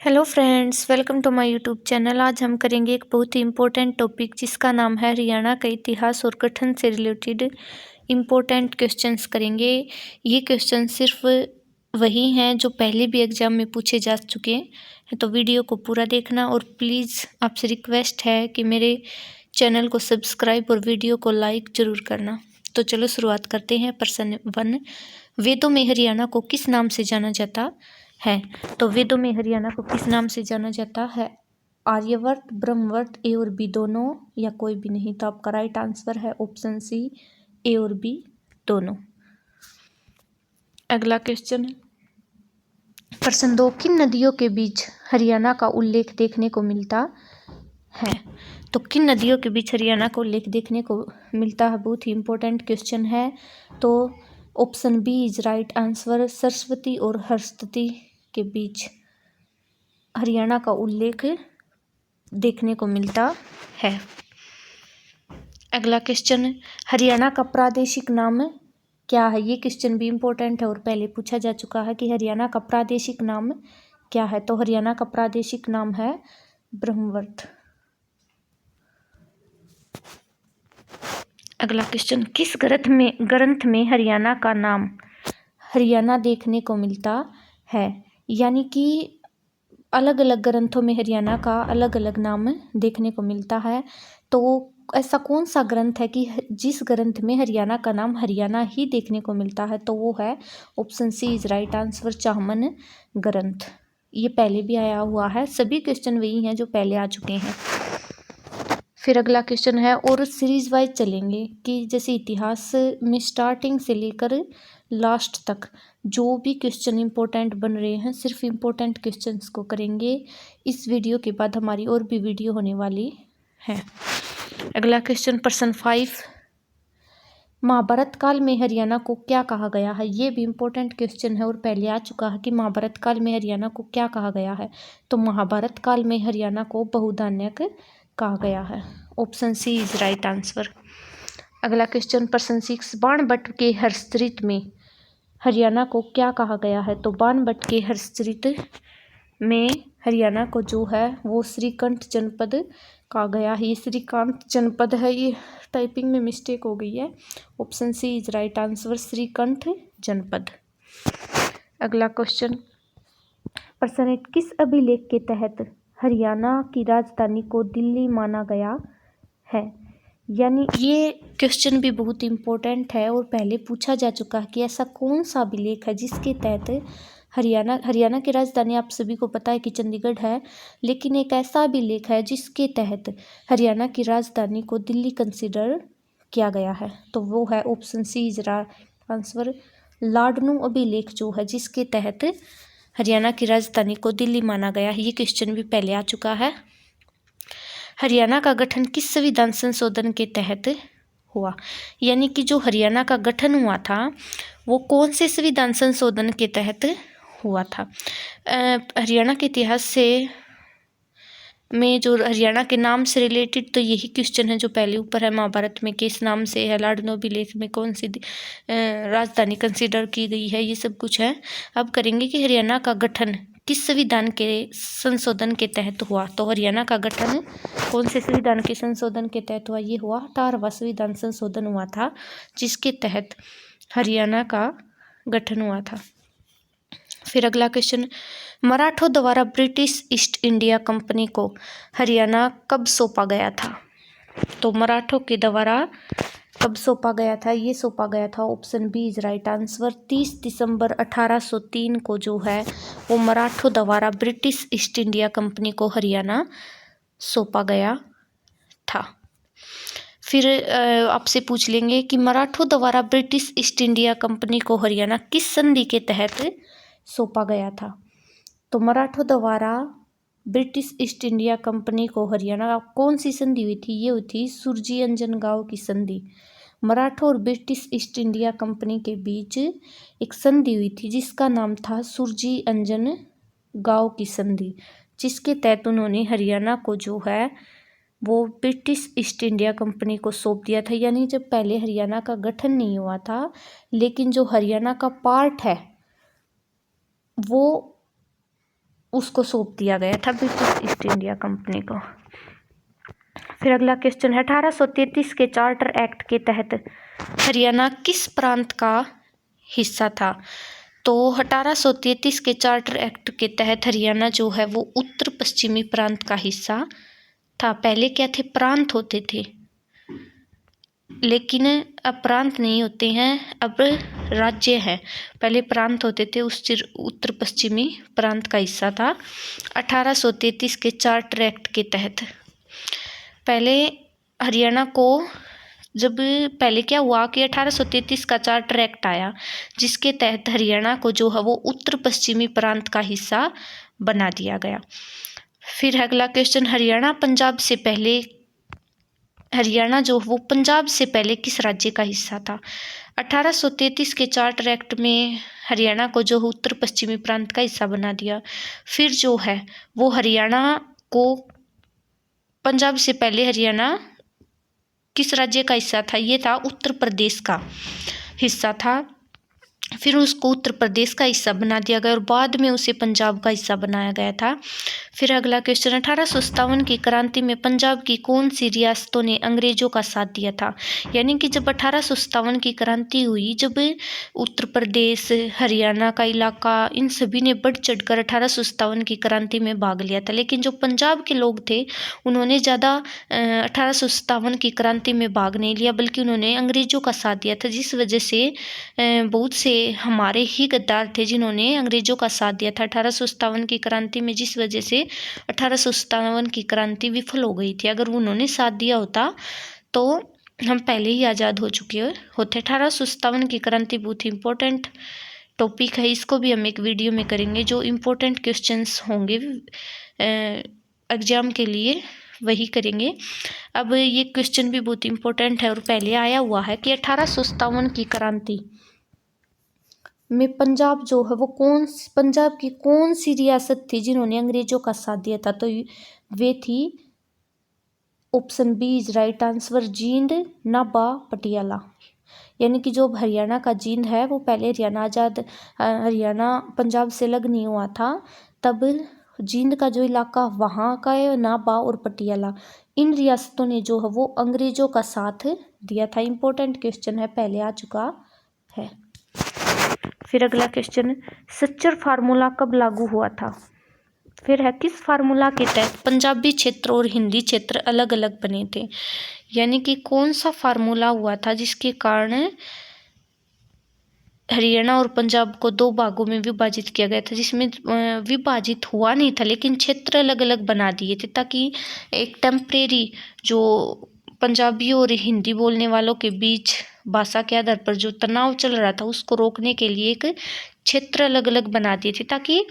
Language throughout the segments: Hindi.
Hello friends, welcome to my YouTube channel. आज हम करेंगे एक बहुत ही इम्पोर्टेंट टॉपिक जिसका नाम है हरियाणा का इतिहास और गठन से रिलेटेड इम्पोर्टेंट क्वेश्चंस करेंगे। ये क्वेश्चन सिर्फ वही हैं जो पहले भी एग्जाम में पूछे जा चुके हैं, तो वीडियो को पूरा देखना और प्लीज़ आपसे रिक्वेस्ट है कि मेरे चैनल को सब्सक्राइब और वीडियो को लाइक ज़रूर करना। तो चलो शुरुआत करते हैं। प्रश्न 1, वेदों में हरियाणा को किस नाम से जाना जाता है? तो वेदों में हरियाणा को किस नाम से जाना जाता है? आर्यवर्त, ब्रह्मवर्त, ए और बी दोनों, या कोई भी नहीं? तो आपका राइट आंसर है ऑप्शन सी, ए और बी दोनों। अगला क्वेश्चन, प्रश्न 2, किन नदियों के बीच हरियाणा का उल्लेख देखने को मिलता है? तो किन नदियों के बीच हरियाणा का उल्लेख देखने को मिलता है? बहुत ही इंपॉर्टेंट क्वेश्चन है। तो option B is right answer, Saraswati और हरस्वती के बीच हरियाणा का उल्लेख देखने को मिलता है। अगला क्वेश्चन, हरियाणा का प्रादेशिक नाम क्या है? ये क्वेश्चन भी इम्पोर्टेंट है और पहले पूछा जा चुका है कि हरियाणा का प्रादेशिक नाम क्या है। तो हरियाणा का प्रादेशिक नाम है ब्रह्मवर्त। अगला क्वेश्चन, किस ग्रंथ में हरियाणा का नाम हरियाणा देखने को मिलता है? यानी कि अलग अलग ग्रंथों में हरियाणा का अलग अलग नाम देखने को मिलता है। तो ऐसा कौन सा ग्रंथ है कि जिस ग्रंथ में हरियाणा का नाम हरियाणा ही देखने को मिलता है? तो वो है option C is right answer, चाहमन ग्रंथ। ये पहले भी आया हुआ है, सभी क्वेश्चन वही हैं जो पहले आ चुके हैं। फिर अगला क्वेश्चन है, और सीरीज वाइज चलेंगे कि जैसे इतिहास में स्टार्टिंग से लेकर लास्ट तक जो भी क्वेश्चन इंपॉर्टेंट बन रहे हैं सिर्फ इंपॉर्टेंट क्वेश्चंस को करेंगे। इस वीडियो के बाद हमारी और भी वीडियो होने वाली है। अगला क्वेश्चन, प्रश्न 5, महाभारत काल में हरियाणा को क्या कहा गया है? ये भी इम्पोर्टेंट क्वेश्चन है और पहले आ चुका है कि महाभारत काल में हरियाणा को क्या कहा गया है। तो महाभारत काल में हरियाणा को बहुधान्यक कहा गया है। Option C is right answer. अगला क्वेश्चन, प्रश्न 6, बाणभट्ट के हरस्त्रित में हरियाणा को क्या कहा गया है? तो बाणभट्ट के हरस्त्रित में हरियाणा को जो है वो श्रीकंठ जनपद कहा गया है। ये श्रीकांत जनपद है, ये टाइपिंग में मिस्टेक हो गई है। Option C is right answer, Shrikantha जनपद। अगला क्वेश्चन, प्रश्न 8, किस अभिलेख के तहत हरियाणा की राजधानी को दिल्ली माना गया है? यानी ये क्वेश्चन भी बहुत इम्पोर्टेंट है और पहले पूछा जा चुका है कि ऐसा कौन सा अभिलेख है जिसके तहत हरियाणा की राजधानी आप सभी को पता है कि चंडीगढ़ है, लेकिन एक ऐसा अभिलेख है जिसके तहत हरियाणा की राजधानी को दिल्ली कंसिडर किया गया है। तो वो है option C is right answer, Ladnu अभिलेख जो है जिसके तहत हरियाणा की राजधानी को दिल्ली माना गया है। ये क्वेश्चन भी पहले आ चुका है। हरियाणा का गठन किस संविधान संशोधन के तहत हुआ? यानी कि जो हरियाणा का गठन हुआ था वो कौन से संविधान संशोधन के तहत हुआ था? हरियाणा के इतिहास से में जो हरियाणा के नाम से रिलेटेड तो यही क्वेश्चन है जो पहले ऊपर है, महाभारत में किस नाम से है, लाडनू अभिलेख में कौन सी राजधानी कंसीडर की गई है, ये सब कुछ है। अब करेंगे कि हरियाणा का गठन किस संविधान के संशोधन के तहत हुआ? तो हरियाणा का गठन कौन से संविधान के संशोधन के तहत हुआ? ये हुआ 18वां संविधान संशोधन हुआ था जिसके तहत हरियाणा का गठन हुआ था। फिर अगला क्वेश्चन, मराठों द्वारा ब्रिटिश ईस्ट इंडिया कंपनी को हरियाणा कब सौंपा गया था? तो मराठों के द्वारा कब सौंपा गया था? ये सौंपा गया था, option B is right answer, 30 दिसंबर 1803 को जो है वो मराठों द्वारा ब्रिटिश ईस्ट इंडिया कंपनी को हरियाणा सौंपा गया था। फिर आपसे पूछ लेंगे कि मराठों द्वारा ब्रिटिश ईस्ट इंडिया कंपनी को हरियाणा किस संधि के तहत सौंपा गया था? तो मराठों द्वारा ब्रिटिश ईस्ट इंडिया कंपनी को हरियाणा कौन सी संधि हुई थी? ये हुई थी सुरजी अंजन गांव की संधि। मराठों और ब्रिटिश ईस्ट इंडिया कंपनी के बीच एक संधि हुई थी जिसका नाम था सुरजी अंजन गांव की संधि, जिसके तहत उन्होंने हरियाणा को जो है वो ब्रिटिश ईस्ट इंडिया कंपनी को सौंप दिया था। यानी जब पहले हरियाणा का गठन नहीं हुआ था लेकिन जो हरियाणा का पार्ट है वो उसको सौंप दिया गया था ब्रिटिश ईस्ट इंडिया कंपनी को। फिर अगला क्वेश्चन है 1833 के चार्टर एक्ट के तहत हरियाणा किस प्रांत का हिस्सा था? तो 1833 के चार्टर एक्ट के तहत हरियाणा जो है वो उत्तर पश्चिमी प्रांत का हिस्सा था। पहले क्या थे? प्रांत होते थे, लेकिन अब प्रांत नहीं होते हैं, अब राज्य है। पहले प्रांत होते थे, उस उत्तर पश्चिमी प्रांत का हिस्सा था 1833 के चार्टर एक्ट के तहत। पहले हरियाणा को जब पहले क्या हुआ कि 1833 का चार्टर एक्ट आया, जिसके तहत हरियाणा को जो है वो उत्तर पश्चिमी प्रांत का हिस्सा बना दिया गया। फिर अगला क्वेश्चन, हरियाणा जो वो पंजाब से पहले किस राज्य का हिस्सा था? 1833 के चार्टर एक्ट में हरियाणा को जो उत्तर पश्चिमी प्रांत का हिस्सा बना दिया। फिर जो है वो हरियाणा को पंजाब से पहले हरियाणा किस राज्य का हिस्सा था? ये था उत्तर प्रदेश का हिस्सा था। फिर उसको उत्तर प्रदेश का हिस्सा बना दिया गया और बाद में उसे पंजाब का हिस्सा बनाया गया था। फिर अगला क्वेश्चन, 1857 की क्रांति में पंजाब की कौन सी रियासतों ने अंग्रेजों का साथ दिया था? यानी कि जब 1857 की क्रांति हुई, जब उत्तर प्रदेश, हरियाणा का इलाका, इन सभी ने बढ़ चढ़कर 1857 की क्रांति में भाग लिया था। लेकिन जो पंजाब के लोग थे उन्होंने ज़्यादा 1857 की क्रांति में भाग नहीं लिया, बल्कि उन्होंने अंग्रेजों का साथ दिया था, जिस वजह से बहुत से हमारे ही गद्दार थे जिन्होंने अंग्रेजों का साथ दिया था 1857 की क्रांति में, जिस वजह से 1857 की क्रांति विफल हो गई थी। अगर उन्होंने साथ दिया होता तो हम पहले ही आज़ाद हो चुके होते। 1857 की क्रांति बहुत ही इम्पोर्टेंट टॉपिक है, इसको भी हम एक वीडियो में करेंगे। जो इम्पोर्टेंट क्वेश्चंस होंगे एग्जाम के लिए वही करेंगे। अब ये क्वेश्चन भी बहुत इम्पोर्टेंट है और पहले आया हुआ है कि 1857 की क्रांति में पंजाब जो है वो पंजाब की कौन सी रियासत थी जिन्होंने अंग्रेजों का साथ दिया था? तो वे थी, option B is right answer, Jind, Nabha, Patiala. यानी कि जो हरियाणा का जींद है वो पहले हरियाणा पंजाब से अलग नहीं हुआ था, तब जींद का जो इलाका वहाँ का है, नाभा और पटियाला, इन रियासतों ने जो है वो अंग्रेजों का साथ दिया था। इम्पोर्टेंट क्वेश्चन है, पहले आ चुका है। फिर अगला क्वेश्चन, सच्चर फार्मूला कब लागू हुआ था? फिर है, किस फार्मूला के तहत पंजाबी क्षेत्र और हिंदी क्षेत्र अलग अलग बने थे? यानी कि कौन सा फार्मूला हुआ था जिसके कारण हरियाणा और पंजाब को दो भागों में विभाजित किया गया था, जिसमें विभाजित हुआ नहीं था लेकिन क्षेत्र अलग अलग बना दिए थे, ताकि एक टेम्परेरी जो पंजाबी और हिंदी बोलने वालों के बीच भाषा के आधार पर जो तनाव चल रहा था उसको रोकने के लिए एक क्षेत्र अलग अलग बना दिए थे, ताकि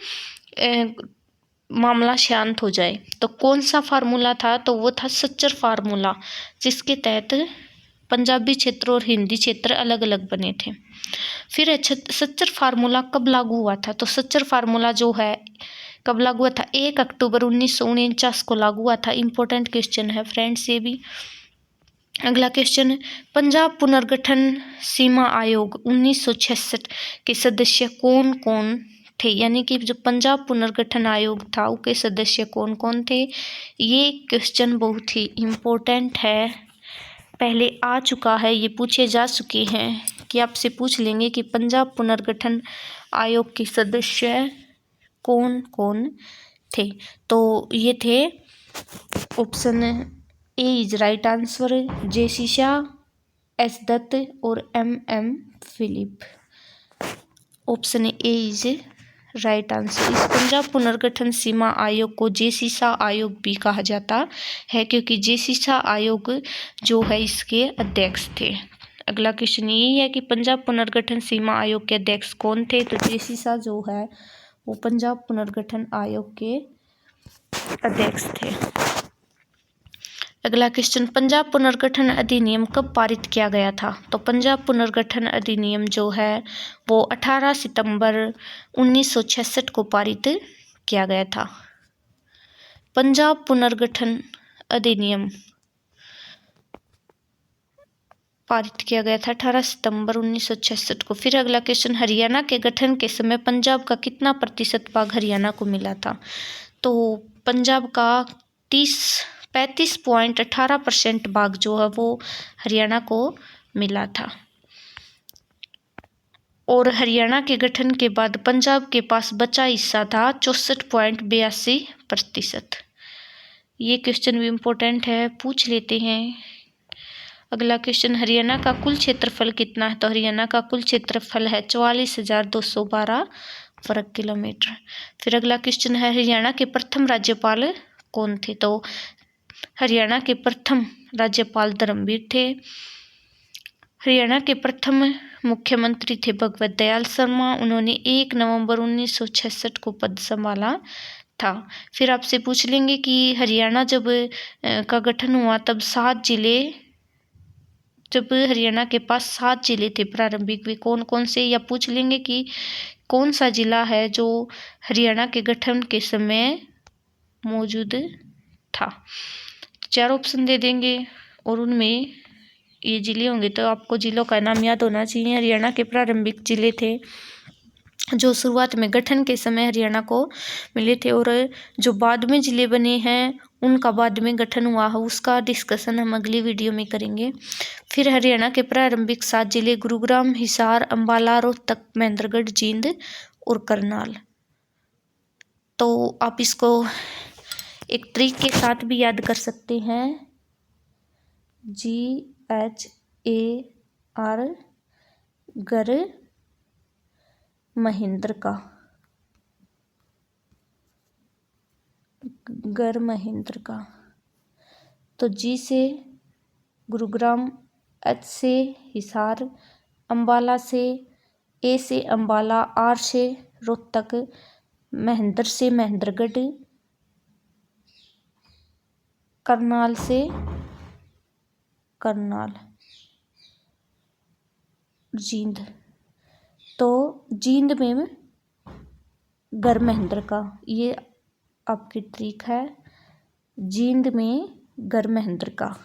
मामला शांत हो जाए। तो कौन सा फार्मूला था? तो वो था सच्चर फार्मूला, जिसके तहत पंजाबी क्षेत्र और हिंदी क्षेत्र अलग अलग बने थे। फिर सच्चर फार्मूला कब लागू हुआ था? तो सच्चर फार्मूला जो है कब लागू हुआ था? 1 अक्टूबर 1949 को लागू हुआ था। इम्पोर्टेंट क्वेश्चन है फ्रेंड्स ये भी। अगला क्वेश्चन, पंजाब पुनर्गठन सीमा आयोग 1966 के सदस्य कौन कौन थे? यानी कि जो पंजाब पुनर्गठन आयोग था उसके सदस्य कौन कौन थे? ये क्वेश्चन बहुत ही इम्पोर्टेंट है, पहले आ चुका है, ये पूछे जा चुके हैं कि आपसे पूछ लेंगे कि पंजाब पुनर्गठन आयोग के सदस्य कौन कौन थे। तो ये थे, option A is right answer, J C. Shah, S Dutt और M Philip. Option A is right answer. इस पंजाब पुनर्गठन सीमा आयोग को जे.सी. शाह आयोग भी कहा जाता है, क्योंकि जे.सी. शाह आयोग जो है इसके अध्यक्ष थे। अगला क्वेश्चन यही है कि पंजाब पुनर्गठन सीमा आयोग के अध्यक्ष कौन थे? तो जे.सी. शाह जो है वो पंजाब पुनर्गठन आयोग के अध्यक्ष थे। अगला क्वेश्चन, पंजाब पुनर्गठन अधिनियम कब पारित किया गया था? तो पंजाब पुनर्गठन अधिनियम जो है वो 18 सितंबर 1966 को पारित किया गया था। पंजाब पुनर्गठन अधिनियम पारित किया गया था 18 सितंबर 1966 को। फिर अगला क्वेश्चन, हरियाणा के गठन के समय पंजाब का कितना प्रतिशत भाग हरियाणा को मिला था? तो पंजाब का 35.18% भाग जो है वो हरियाणा को मिला था। और हरियाणा के गठन के बाद पंजाब के पास बचा हिस्सा था 64.82%। ये क्वेश्चन भी इम्पोर्टेंट है, पूछ लेते हैं। अगला क्वेश्चन, हरियाणा का कुल क्षेत्रफल कितना है? तो हरियाणा का कुल क्षेत्रफल है 44,212 वर्ग किलोमीटर। फिर अगला क्वेश्चन है, हरियाणा के प्रथम राज्यपाल कौन थे? तो हरियाणा के प्रथम राज्यपाल धर्मवीर थे। हरियाणा के प्रथम मुख्यमंत्री थे भगवत दयाल शर्मा। उन्होंने 1 नवंबर 1966 को पद संभाला था। फिर आपसे पूछ लेंगे कि हरियाणा जब का गठन हुआ तब जब हरियाणा के पास 7 जिले थे प्रारंभिक, वे कौन कौन से, या पूछ लेंगे कि कौन सा जिला है जो हरियाणा के गठन के समय मौजूद था। 4 ऑप्शन दे देंगे और उनमें ये जिले होंगे, तो आपको जिलों का नाम याद होना चाहिए। हरियाणा के प्रारंभिक जिले थे जो शुरुआत में गठन के समय हरियाणा को मिले थे, और जो बाद में जिले बने हैं उनका बाद में गठन हुआ है, उसका डिस्कशन हम अगली वीडियो में करेंगे। फिर हरियाणा के प्रारंभिक 7 जिले गुरुग्राम, हिसार, अंबाला, रोहतक, महेंद्रगढ़, जींद और करनाल। तो आप इसको एक ट्रिक के साथ भी याद कर सकते हैं, GHAR गर महेंद्र का, गर महेंद्र का। तो G से गुरुग्राम, H से हिसार, अंबाला से, A से अंबाला, R से रोहतक, महेंद्र से महेंद्रगढ़, करनाल से करनाल, जींद। तो जींद में गर महेंद्र का, ये आपकी ट्रिक है, जींद में गर महेंद्र का।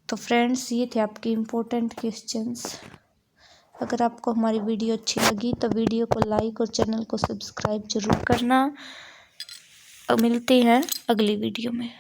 तो फ्रेंड्स, ये थे आपके इम्पोर्टेंट क्वेश्चंस। अगर आपको हमारी वीडियो अच्छी लगी तो वीडियो को लाइक और चैनल को सब्सक्राइब जरूर करना। मिलते हैं अगली वीडियो में।